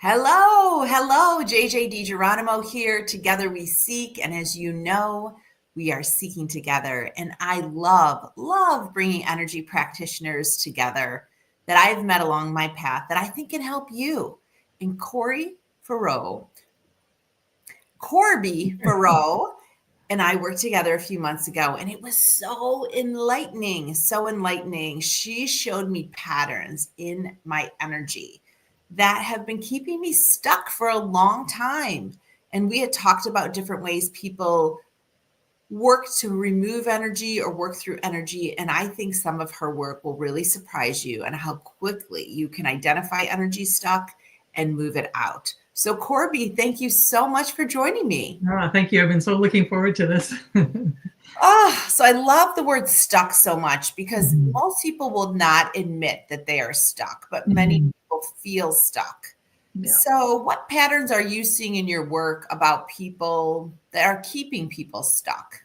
Hello, JJ DiGeronimo here. Together we seek, and as you know, we are seeking together. And I love bringing energy practitioners together that I've met along my path that I think can help you. And Corby Furrow and I worked together a few months ago, and it was so enlightening. She showed me patterns in my energy that have been keeping me stuck for a long time. And we had talked about different ways people work to remove energy or work through energy. And I think some of her work will really surprise you and how quickly you can identify energy stuck and move it out. So Corby, thank you so much for joining me. Thank you. I've been so looking forward to this. So I love the word stuck so much because most people will not admit that they are stuck, but many people feel stuck. Yeah. So what patterns are you seeing in your work about people that are keeping people stuck?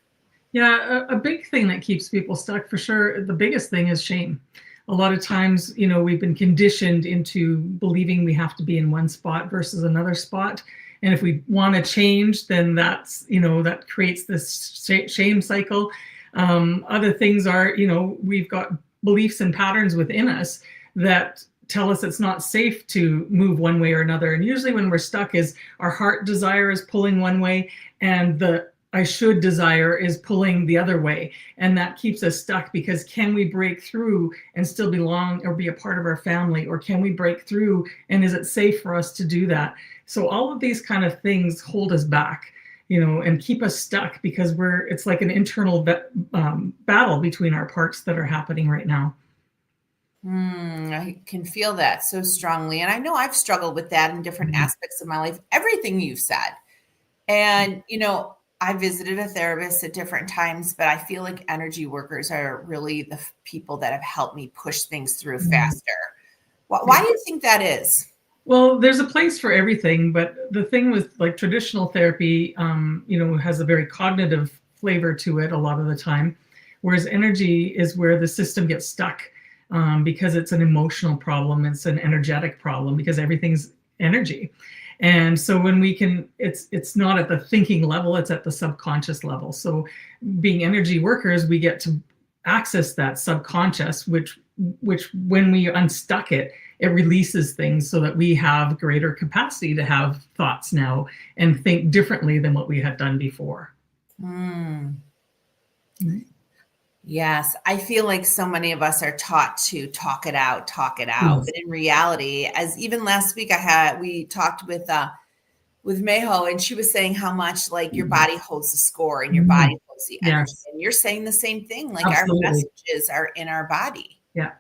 Yeah, a big thing that keeps people stuck for sure. The biggest thing is shame. A lot of times, we've been conditioned into believing we have to be in one spot versus another spot. And if we want to change, then that's, that creates this shame cycle. Other things are, we've got beliefs and patterns within us that tell us it's not safe to move one way or another. And usually when we're stuck is our heart desire is pulling one way and the I should desire is pulling the other way. And that keeps us stuck because can we break through and still belong or be a part of our family? Or can we break through and is it safe for us to do that? So all of these kind of things hold us back, and keep us stuck because it's like an internal battle between our parts that are happening right now. I can feel that so strongly. And I know I've struggled with that in different aspects of my life, everything you've said. And, I visited a therapist at different times, but I feel like energy workers are really the people that have helped me push things through faster. Why do you think that is? Well, there's a place for everything, but the thing with like traditional therapy, has a very cognitive flavor to it a lot of the time, whereas energy is where the system gets stuck because it's an emotional problem, it's an energetic problem because everything's energy. And so when we can, it's not at the thinking level, it's at the subconscious level. So being energy workers, we get to access that subconscious, which when we unstuck it, it releases things so that we have greater capacity to have thoughts now and think differently than what we had done before. Yes, I feel like so many of us are taught to talk it out. Yes. But in reality, as even last week we talked with Mayho, and she was saying how much like your body holds the score and your body holds the energy. Yes. And you're saying the same thing, like Absolutely. Our messages are in our body. Yeah.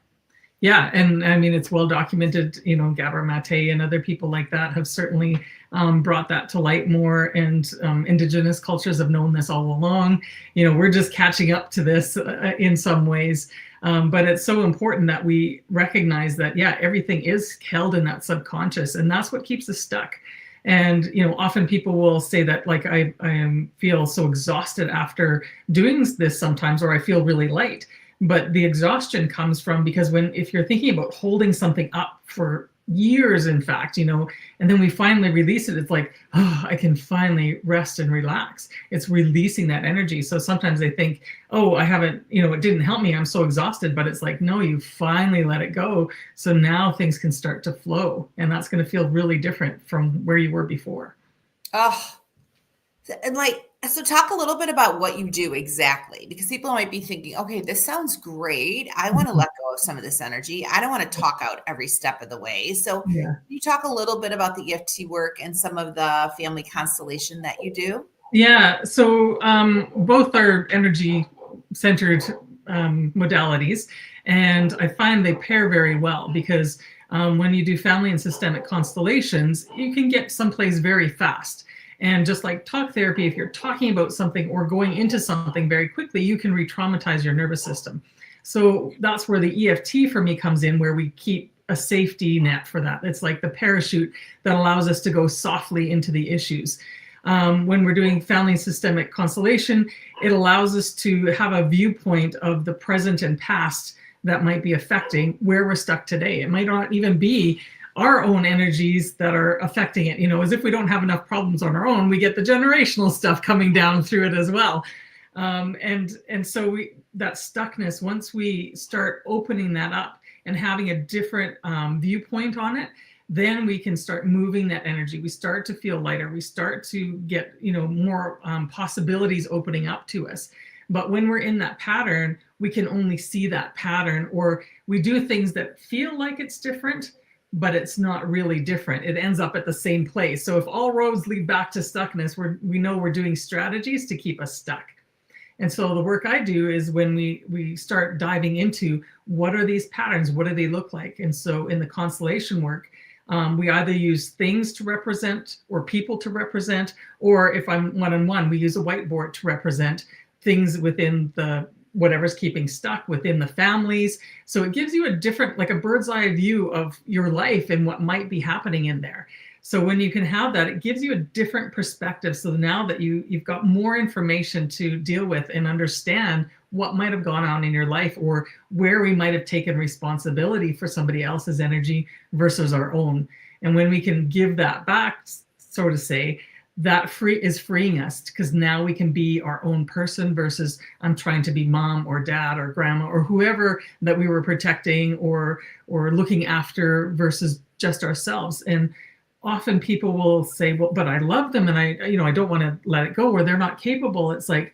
Yeah. And I mean, it's well documented, Gabor Mate and other people like that have certainly brought that to light more. And indigenous cultures have known this all along. We're just catching up to this in some ways. But it's so important that we recognize that, everything is held in that subconscious. And that's what keeps us stuck. And, often people will say that like I feel so exhausted after doing this sometimes, or I feel really light. But the exhaustion comes from because if you're thinking about holding something up for years, in fact, and then we finally release it, it's like, oh, I can finally rest and relax. It's releasing that energy. So sometimes they think, oh, I haven't, it didn't help me. I'm so exhausted. But it's like, no, you finally let it go. So now things can start to flow. And that's going to feel really different from where you were before. Oh, and so talk a little bit about what you do exactly, because people might be thinking, okay, this sounds great. I want to let go of some of this energy. I don't want to talk out every step of the way. So can you talk a little bit about the EFT work and some of the family constellation that you do? Yeah. So both are energy centered modalities, and I find they pair very well because when you do family and systemic constellations, you can get someplace very fast. And just like talk therapy, if you're talking about something or going into something very quickly, you can re-traumatize your nervous system. So that's where the EFT for me comes in, where we keep a safety net for that. It's like the parachute that allows us to go softly into the issues. When we're doing family systemic constellation, it allows us to have a viewpoint of the present and past that might be affecting where we're stuck today. It might not even be our own energies that are affecting it. As if we don't have enough problems on our own, we get the generational stuff coming down through it as well. And so that stuckness, once we start opening that up and having a different viewpoint on it, then we can start moving that energy. We start to feel lighter. We start to get, more possibilities opening up to us. But when we're in that pattern, we can only see that pattern, or we do things that feel like it's different, but it's not really different. It ends up at the same place. So if all roads lead back to stuckness, we know we're doing strategies to keep us stuck. And so the work I do is when we start diving into what are these patterns, what do they look like? And so in the constellation work, we either use things to represent or people to represent, or if I'm one-on-one, we use a whiteboard to represent things within the whatever's keeping stuck within the families. So it gives you a different, like a bird's eye view of your life and what might be happening in there. So when you can have that, it gives you a different perspective. So now that you've got more information to deal with and understand what might have gone on in your life, or where we might have taken responsibility for somebody else's energy versus our own. And when we can give that back, so to say, that is freeing us, because now we can be our own person versus I'm trying to be mom or dad or grandma or whoever that we were protecting or looking after versus just ourselves. And often people will say, well, but I love them and I don't want to let it go, or they're not capable. It's like,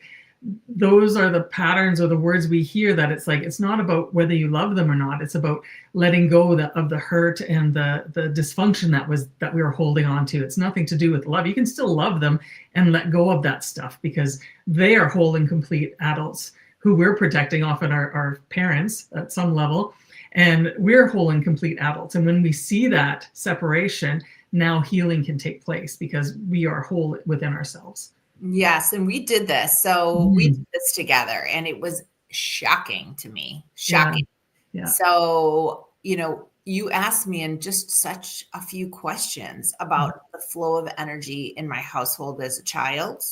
those are the patterns or the words we hear, that it's like, it's not about whether you love them or not. It's about letting go of the hurt and the dysfunction that we were holding on to. It's nothing to do with love. You can still love them and let go of that stuff, because they are whole and complete adults who we're protecting, often our parents at some level, and we're whole and complete adults. And when we see that separation, now healing can take place because we are whole within ourselves. Yes. And we did this. So we did this together, and it was shocking to me. Shocking. Yeah. So, you asked me in just such a few questions about the flow of energy in my household as a child,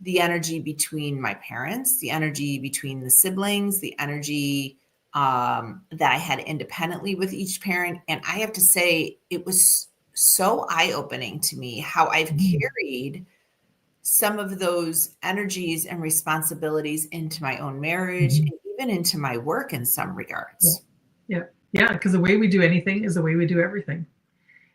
the energy between my parents, the energy between the siblings, the energy that I had independently with each parent. And I have to say, it was so eye-opening to me how I've carried some of those energies and responsibilities into my own marriage and even into my work in some regards. Yeah. Because the way we do anything is the way we do everything.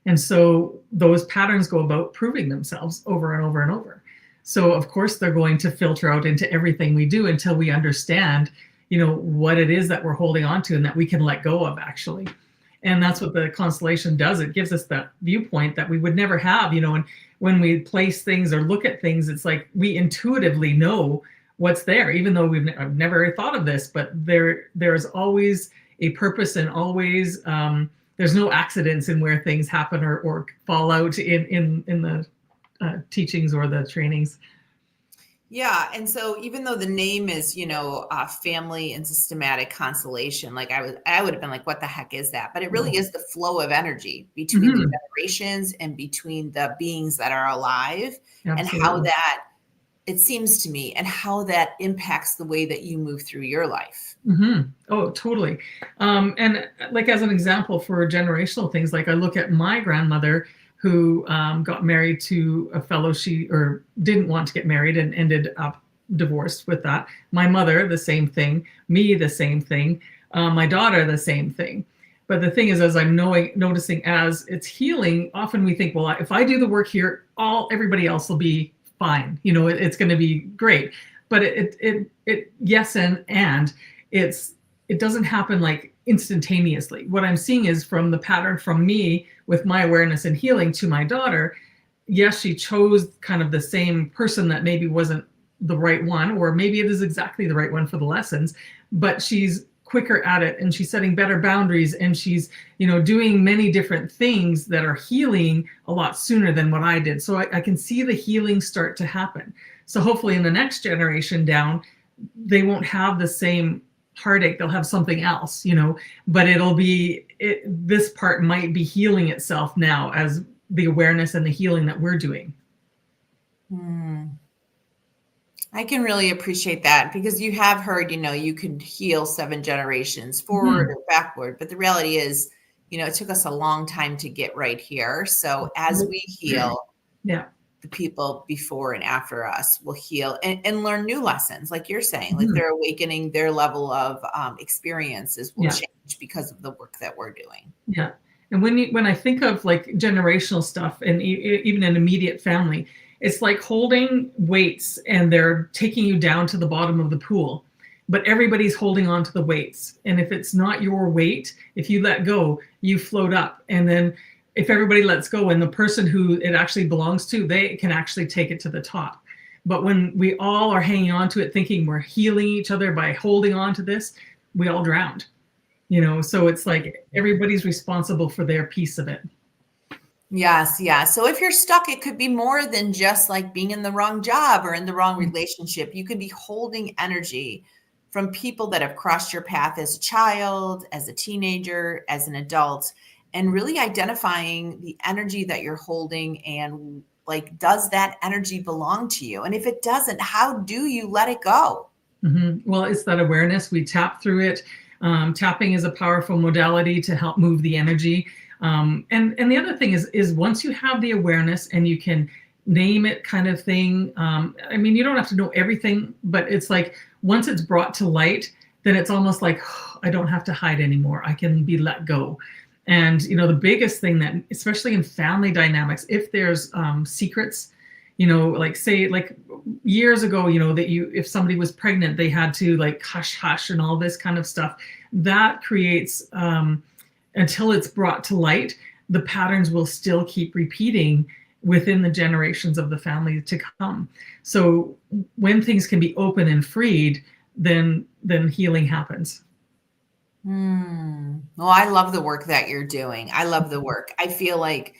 And so those patterns go about proving themselves over and over and over. So of course they're going to filter out into everything we do until we understand, what it is that we're holding on to and that we can let go of, actually. And that's what the constellation does. It gives us that viewpoint that we would never have, and when we place things or look at things, it's like we intuitively know what's there, even though I've never thought of this, but there's always a purpose, and always there's no accidents in where things happen or fall out in the teachings or the trainings. Yeah. And so even though the name is, Family and Systematic Constellation, like I would have been like, what the heck is that? But it really is the flow of energy between the generations and between the beings that are alive. Absolutely. And how that, it seems to me, and how that impacts the way that you move through your life. Oh, totally. And like, as an example for generational things, like I look at my grandmother, who got married to a fellow or didn't want to get married and ended up divorced with that. My mother, the same thing. Me, the same thing. My daughter, the same thing. But the thing is, as I'm noticing as it's healing, often we think, well, if I do the work here, everybody else will be fine. It's going to be great. But yes, and it doesn't happen like instantaneously. What I'm seeing is from the pattern from me with my awareness and healing to my daughter. Yes, she chose kind of the same person that maybe wasn't the right one, or maybe it is exactly the right one for the lessons, but she's quicker at it, and she's setting better boundaries, and she's, doing many different things that are healing a lot sooner than what I did. So I can see the healing start to happen. So hopefully in the next generation down, they won't have the same heartache. They'll have something else, but this part might be healing itself now as the awareness and the healing that we're doing. I can really appreciate that, because you have heard, you could heal 7 generations forward or backward. But the reality is, it took us a long time to get right here. So as we heal, Yeah. the people before and after us will heal and learn new lessons. Like you're saying, like they're awakening, their level of experiences will change because of the work that we're doing. Yeah. And when I think of like generational stuff and even an immediate family, it's like holding weights and they're taking you down to the bottom of the pool, but everybody's holding on to the weights. And if it's not your weight, if you let go, you float up. And then if everybody lets go and the person who it actually belongs to, they can actually take it to the top. But when we all are hanging on to it, thinking we're healing each other by holding on to this, we all drowned. So it's like everybody's responsible for their piece of it. Yes. Yeah. So if you're stuck, it could be more than just like being in the wrong job or in the wrong relationship. You could be holding energy from people that have crossed your path as a child, as a teenager, as an adult, and really identifying the energy that you're holding and like, does that energy belong to you? And if it doesn't, how do you let it go? Well, it's that awareness. We tap through it. Tapping is a powerful modality to help move the energy. And the other thing is once you have the awareness and you can name it kind of thing, I mean, you don't have to know everything, but it's like once it's brought to light, then it's almost like, oh, I don't have to hide anymore. I can be let go. And, the biggest thing that, especially in family dynamics, if there's secrets, like say like years ago, that if somebody was pregnant, they had to like hush, hush and all this kind of stuff that creates, until it's brought to light, the patterns will still keep repeating within the generations of the family to come. So when things can be open and freed, then healing happens. Well, I love the work that you're doing. I love the work. I feel like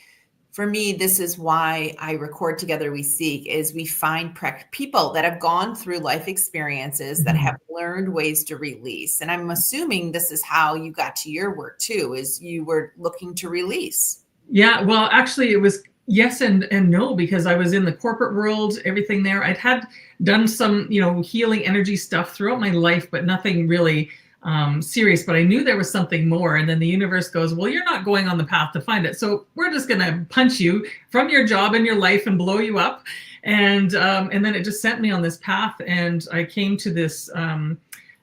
for me, this is why I record Together We Seek, is we find people that have gone through life experiences that have learned ways to release. And I'm assuming this is how you got to your work too, is you were looking to release. Yeah, well, actually it was yes and no, because I was in the corporate world, everything there. I'd done some, healing energy stuff throughout my life, but nothing really serious, but I knew there was something more. And then the universe goes, well, you're not going on the path to find it. So we're just going to punch you from your job and your life and blow you up. And then it just sent me on this path. And I came to this,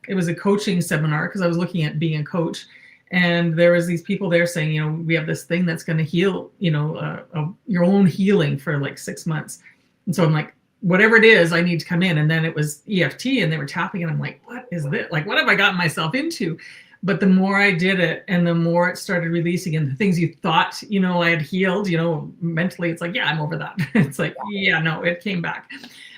it was a coaching seminar because I was looking at being a coach. And there was these people there saying, we have this thing that's going to heal, your own healing for like 6 months. And so I'm like, whatever it is, I need to come in. And then it was EFT and they were tapping and I'm like, what is this? Like, what have I gotten myself into? But the more I did it and the more it started releasing, and the things you thought, I had healed, mentally, it's like, yeah, I'm over that. It's like, yeah, no, it came back.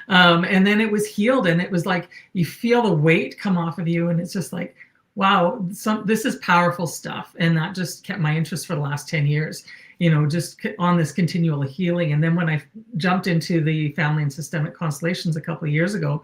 And then it was healed and it was like, you feel the weight come off of you. And it's just like, wow, this is powerful stuff. And that just kept my interest for the last 10 years. Just on this continual healing. And then when I jumped into the Family and Systemic Constellations a couple of years ago,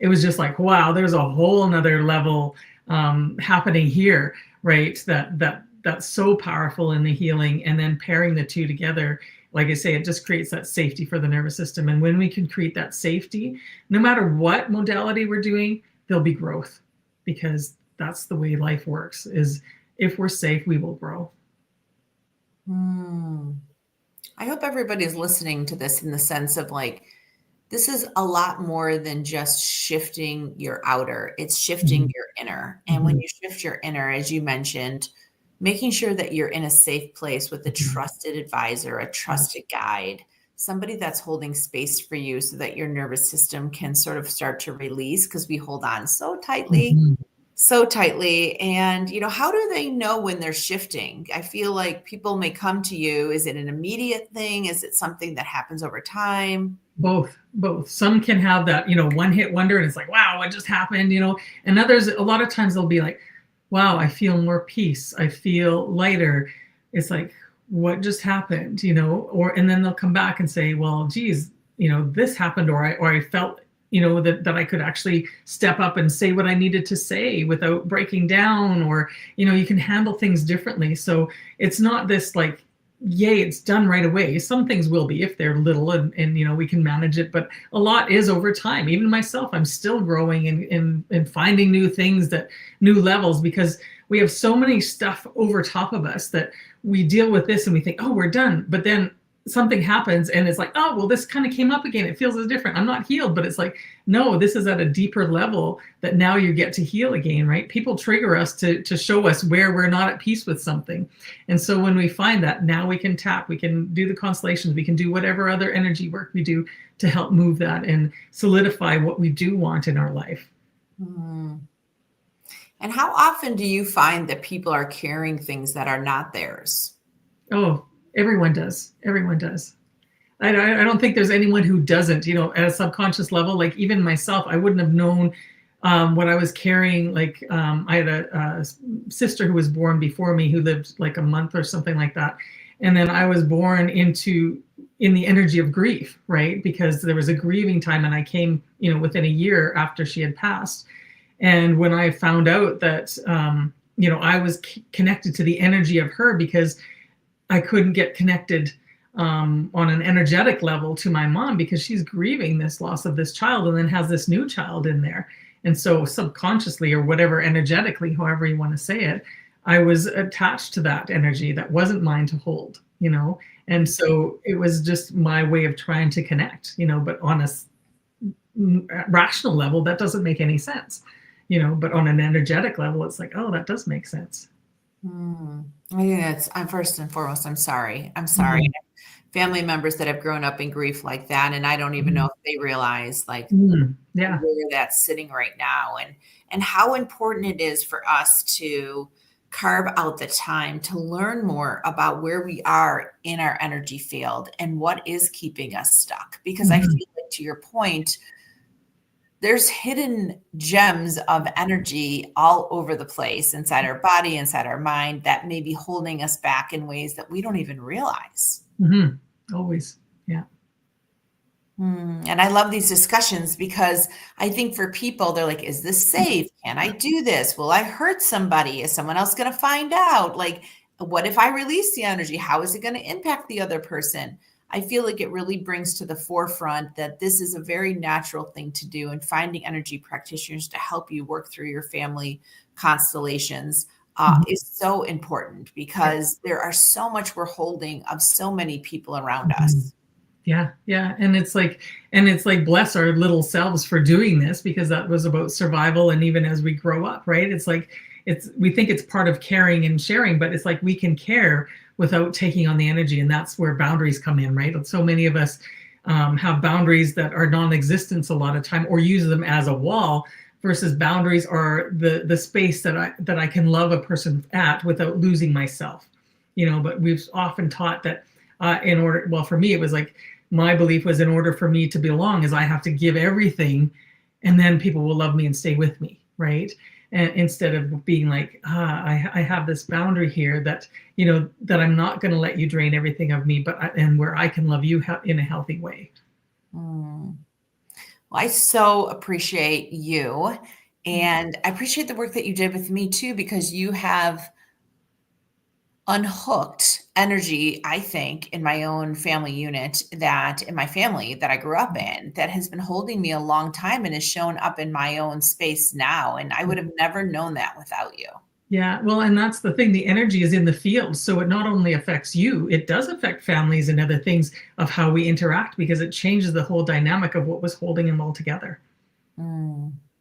it was just like, wow, there's a whole nother level happening here, right? That's so powerful in the healing. And then pairing the two together, like I say, it just creates that safety for the nervous system. And when we can create that safety, no matter what modality we're doing, there'll be growth, because that's the way life works, is if we're safe, we will grow. I hope everybody's listening to this in the sense of like, this is a lot more than just shifting your outer, it's shifting your inner. And when you shift your inner, as you mentioned, making sure that you're in a safe place with a trusted advisor, a trusted guide, somebody that's holding space for you so that your nervous system can sort of start to release, because we hold on so tightly. And, how do they know when they're shifting? I feel like people may come to you. Is it an immediate thing? Is it something that happens over time? Both. Some can have that, one hit wonder and it's like, wow, what just happened, and others, a lot of times they'll be like, wow, I feel more peace. I feel lighter. It's like, what just happened, and then they'll come back and say, well, geez, this happened, or I felt, that I could actually step up and say what I needed to say without breaking down, or, you can handle things differently. So it's not this like, yay, it's done right away. Some things will be if they're little and we can manage it, but a lot is over time. Even myself, I'm still growing and finding new things, new levels, because we have so many stuff over top of us that we deal with this and we think, oh, we're done. But then something happens and it's like, oh, well, this kind of came up again. It feels as different. I'm not healed, but it's like, no, this is at a deeper level that now you get to heal again, right? People trigger us to show us where we're not at peace with something. And so when we find that, now we can tap, we can do the constellations, we can do whatever other energy work we do to help move that and solidify what we do want in our life. Mm. And how often do you find that people are carrying things that are not theirs? Oh, everyone does. Everyone does. I don't think there's anyone who doesn't, you know, at a subconscious level. Like even myself, I wouldn't have known what I was carrying. Like I had a sister who was born before me who lived like a month or something like that. And then I was born in the energy of grief, right? Because there was a grieving time and I came, you know, within a year after she had passed. And when I found out that, you know, I was connected to the energy of her because I couldn't get connected on an energetic level to my mom because she's grieving this loss of this child and then has this new child in there. And so subconsciously or whatever, energetically, however you want to say it, I was attached to that energy that wasn't mine to hold, you know? And so it was just my way of trying to connect, you know, but on a rational level, that doesn't make any sense, you know, but on an energetic level, it's like, oh, that does make sense. I think I'm first and foremost, I'm sorry. I'm sorry. Family members that have grown up in grief like that, and I don't even know if they realize like Yeah. where that's sitting right now and how important it is for us to carve out the time to learn more about where we are in our energy field and what is keeping us stuck. Because I feel like, to your point, there's hidden gems of energy all over the place inside our body, inside our mind that may be holding us back in ways that we don't even realize. Always. Yeah. And I love these discussions because I think for people, they're like, is this safe? Can I do this? Will I hurt somebody? Is someone else going to find out? Like, what if I release the energy? How is it going to impact the other person? I feel like it really brings to the forefront that this is a very natural thing to do, and finding energy practitioners to help you work through your family constellations is so important because there are so much we're holding of so many people around us. Yeah. And it's like, bless our little selves for doing this because that was about survival. And even as we grow up, right? It's like, we think it's part of caring and sharing, but it's like we can care without taking on the energy. And that's where boundaries come in, right? So many of us have boundaries that are non-existent a lot of time or use them as a wall, versus boundaries are the space that I can love a person at without losing myself, you know. But we've often taught that for me, it was like, my belief was in order for me to belong is I have to give everything and then people will love me and stay with me, right? And instead of being like, I have this boundary here that, you know, that I'm not going to let you drain everything of me, and where I can love you in a healthy way. Well, I so appreciate you, and I appreciate the work that you did with me too, because you have unhooked energy, I think, in my own family unit, that in my family that I grew up in, that has been holding me a long time and has shown up in my own space now. And I would have never known that without you. Yeah, well, and that's the thing. The energy is in the field. So it not only affects you, it does affect families and other things of how we interact, because it changes the whole dynamic of what was holding them all together.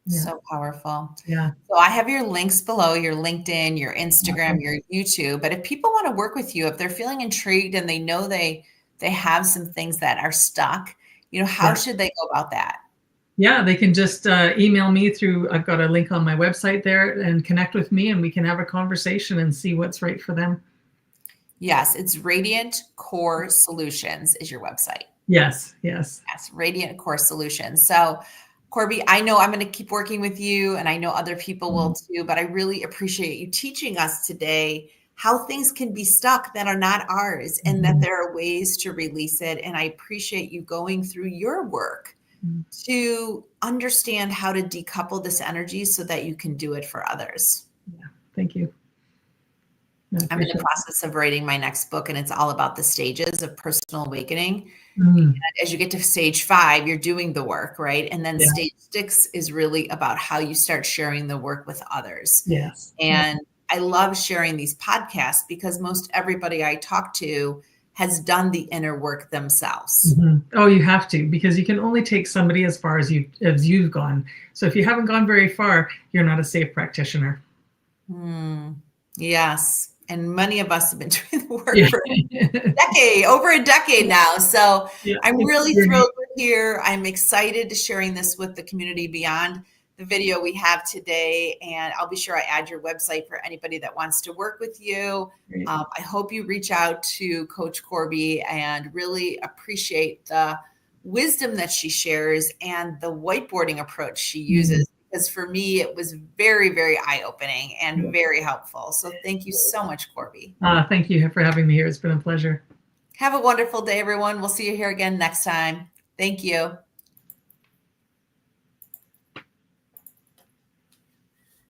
So powerful. Yeah. So I have your links below, your LinkedIn, your Instagram, your YouTube. But if people want to work with you, if they're feeling intrigued and they know they have some things that are stuck, you know, how should they go about that? Yeah, they can just email me through, I've got a link on my website there, and connect with me and we can have a conversation and see what's right for them. Yes, it's Radiant Core Solutions is your website. Yes. Radiant Core Solutions. So Corby, I know I'm going to keep working with you, and I know other people will too, but I really appreciate you teaching us today how things can be stuck that are not ours, and that there are ways to release it. And I appreciate you going through your work to understand how to decouple this energy so that you can do it for others. Yeah, thank you. I'm in the process of writing my next book, and it's all about the stages of personal awakening. And as you get to stage 5, you're doing the work, right? And then stage 6 is really about how you start sharing the work with others. Yes. And I love sharing these podcasts because most everybody I talk to has done the inner work themselves. Oh, you have to, because you can only take somebody as far as you've gone. So if you haven't gone very far, you're not a safe practitioner. Yes. And many of us have been doing the work for over a decade now. So I'm really thrilled we're here. I'm excited to sharing this with the community beyond the video we have today. And I'll be sure I add your website for anybody that wants to work with you. I hope you reach out to Coach Corby and really appreciate the wisdom that she shares and the whiteboarding approach she uses. Because for me, it was very, very eye-opening and very helpful. So thank you so much, Corby. Thank you for having me here. It's been a pleasure. Have a wonderful day, everyone. We'll see you here again next time. Thank you.